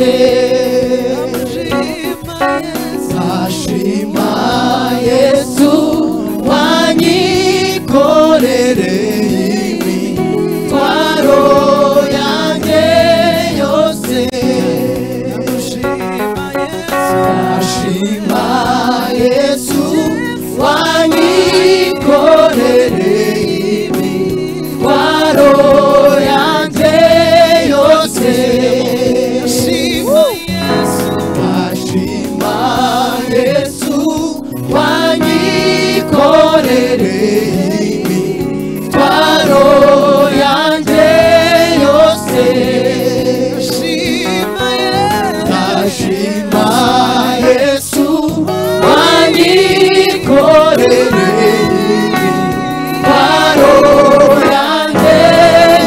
yose ashima Yesu wanyikorereye imitwaro yanjye yose ashima Yesu wanyikorereye imitwaro yanjye yose ashima Yesu wanyikorereye imitwaro yanjye yose ashima Yesu wanyikorereye imitwaro yanjye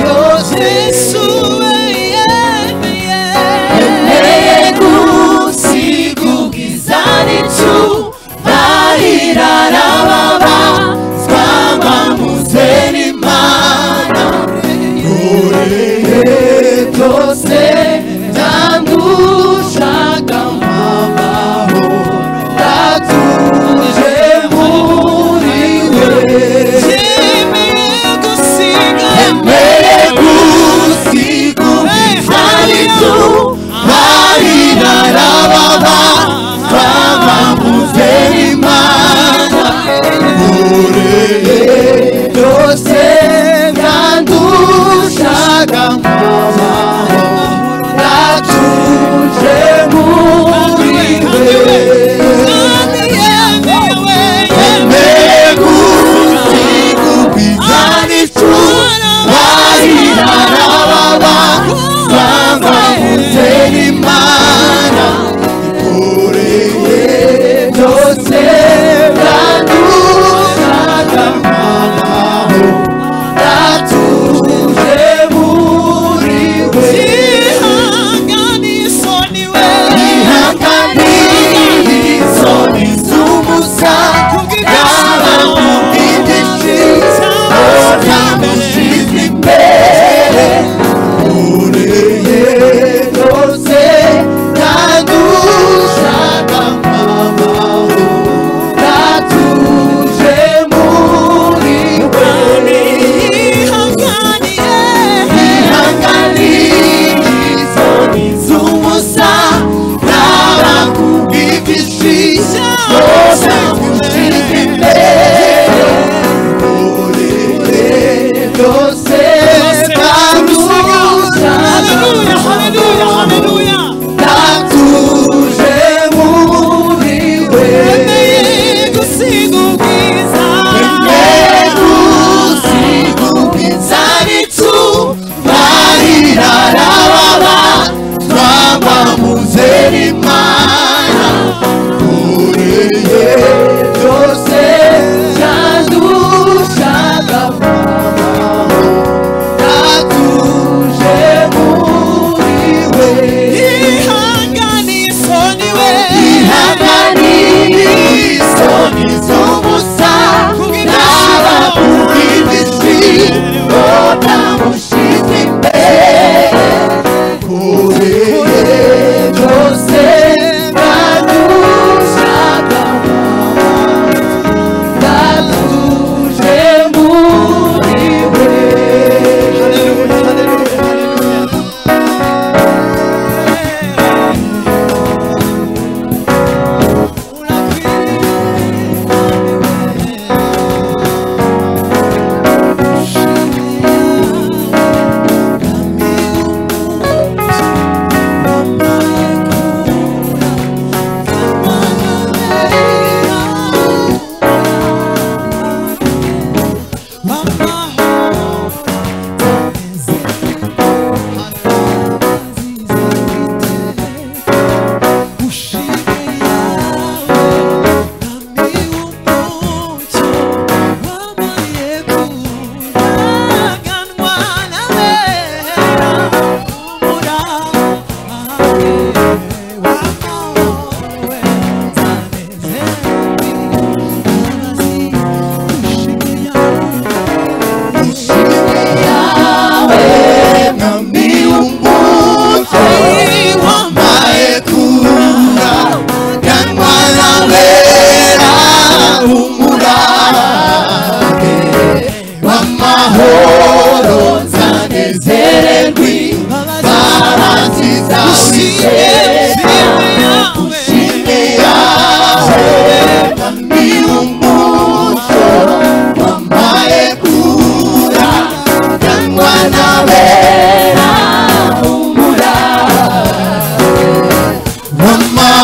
yose yemeye gusiga ubwiza n'icyubahiro arababazwa bamuze n'Imana nkoreye byose byandushaga mpamaho ndatuje muri we yemeye gusiga ubwiza n'icyubahiro arababazwa bamuze n'Imana nkoreye byose byandushaga mpamaho ndatuje muri we yemeye gusiga ubwiza n'icyubahiro arababazwa bamuze n'Imana nkoreye byose byandushaga mpamaho ndatuje muri we yihanganiye isoni z'umusa yaba kubw'ibyishimo ntamushize imbere nkoreye byose byandushaga mpamaho ndatuje muri we yihanganiye isoni z'umusa yaba kubw'ibyishimo ntamushize imbere nkoreye byose byandushaga ndatuje muri we yemeye gusiga ubwiza n'icyubahiro arababazwa bamuze n'Imana nkoreye byose byandushaga mpamaho ndatuje muri we yihanganiye isoni z'umusa naba kubw'ibyishimo ntamushize imbere nkoreye byose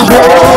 amahoro